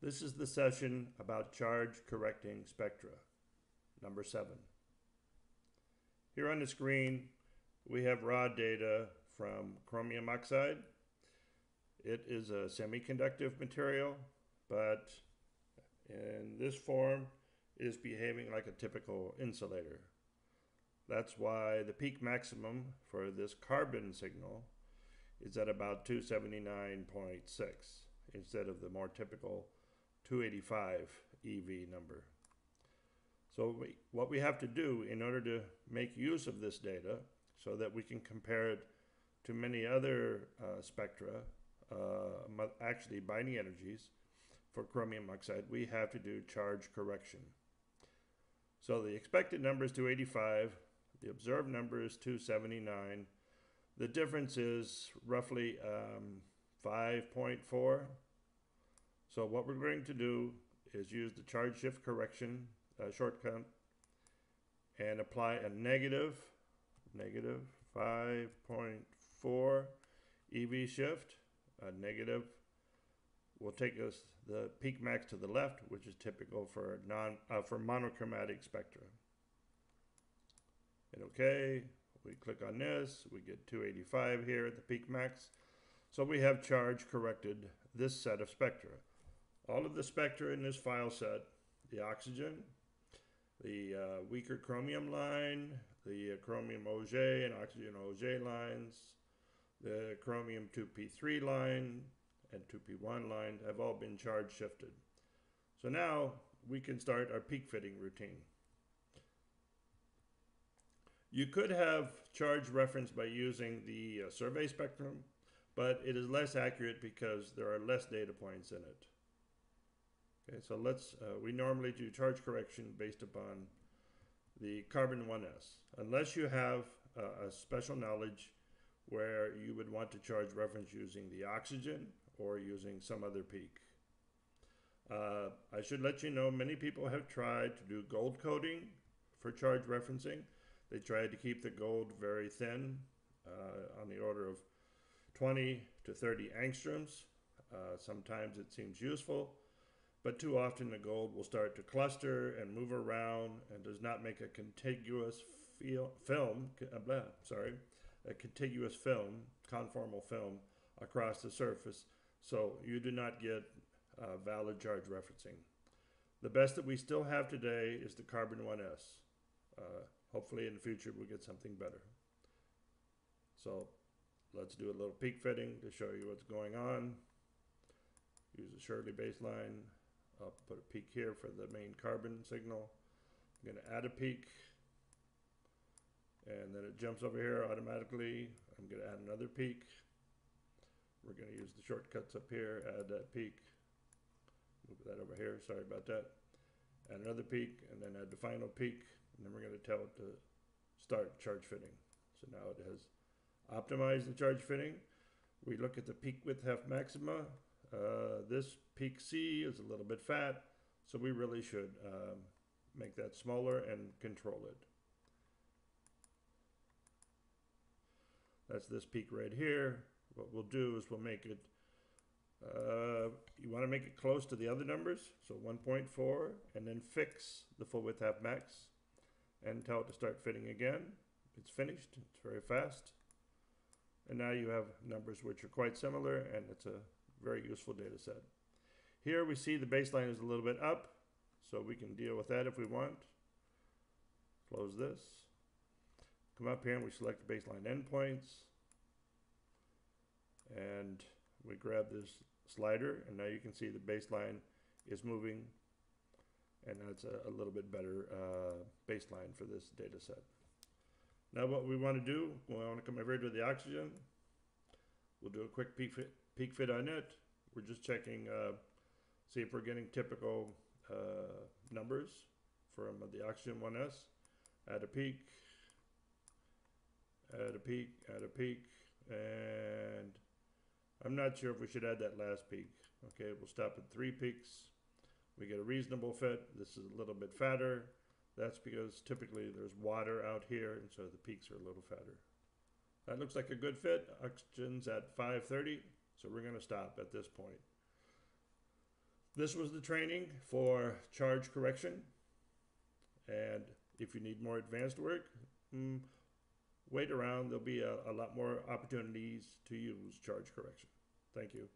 This is the session about charge correcting spectra, number 7. Here on the screen, we have raw data from chromium oxide. It is a semiconductive material, but in this form, it is behaving like a typical insulator. That's why the peak maximum for this carbon signal is at about 279.6 instead of the more typical 285 EV number. So what we have to do in order to make use of this data so that we can compare it to many other spectra, actually binding energies for chromium oxide, we have to do charge correction. So the expected number is 285, the observed number is 279. The difference is roughly 5.4. So what we're going to do is use the charge shift correction shortcut and apply a negative 5.4 EV shift. A negative will take us the peak max to the left, which is typical for for monochromatic spectra. And okay, we click on this, we get 285 here at the peak max. So we have charge corrected this set of spectra. All of the spectra in this file set, the oxygen, the weaker chromium line, the chromium Auger and oxygen Auger lines, the chromium 2p3 line and 2p1 line have all been charge shifted. So now we can start our peak fitting routine. You could have charge reference by using the survey spectrum, but it is less accurate because there are less data points in it. Okay, so we normally do charge correction based upon the carbon 1s, unless you have a special knowledge where you would want to charge reference using the oxygen or using some other peak. I should let you know many people have tried to do gold coding for charge referencing. They tried to keep the gold very thin, on the order of 20 to 30 angstroms. Sometimes it seems useful, but too often the gold will start to cluster and move around and does not make a contiguous conformal film across the surface, so you do not get valid charge referencing. The best that we still have today is the carbon 1s. Hopefully in the future we'll get something better. So let's do a little peak fitting to show you what's going on. Use a Shirley baseline. I'll put a peak here for the main carbon signal. I'm going to add a peak, and then it jumps over here automatically. I'm going to add another peak. We're going to use the shortcuts up here, add that peak, move that over here, sorry about that. Add another peak, and then add the final peak, and then we're going to tell it to start charge fitting. So now it has optimized the charge fitting. We look at the peak width half maxima. This peak C is a little bit fat, so we really should make that smaller and control it. That's this peak right here. What we'll do is we'll make it, you want to make it close to the other numbers, so 1.4, and then fix the full width half max and tell it to start fitting again. It's finished, it's very fast. And now you have numbers which are quite similar, and it's a very useful data set. Here we see the baseline is a little bit up, so we can deal with that if we want. Close this. Come up here and we select the baseline endpoints. And we grab this slider, and now you can see the baseline is moving, and that's a little bit better baseline for this data set. Now what we want to do, we want to come over here to the oxygen. We'll do a quick peak fit on it. We're just checking, see if we're getting typical numbers from the oxygen 1s. Add a peak, add a peak, add a peak, and I'm not sure if we should add that last peak. Okay, we'll stop at 3 peaks. We get a reasonable fit. This is a little bit fatter. That's because typically there's water out here, and so the peaks are a little fatter. That looks like a good fit. Oxygen's at 530, so we're going to stop at this point. This was the training for charge correction. And if you need more advanced work, wait around. There'll be a lot more opportunities to use charge correction. Thank you.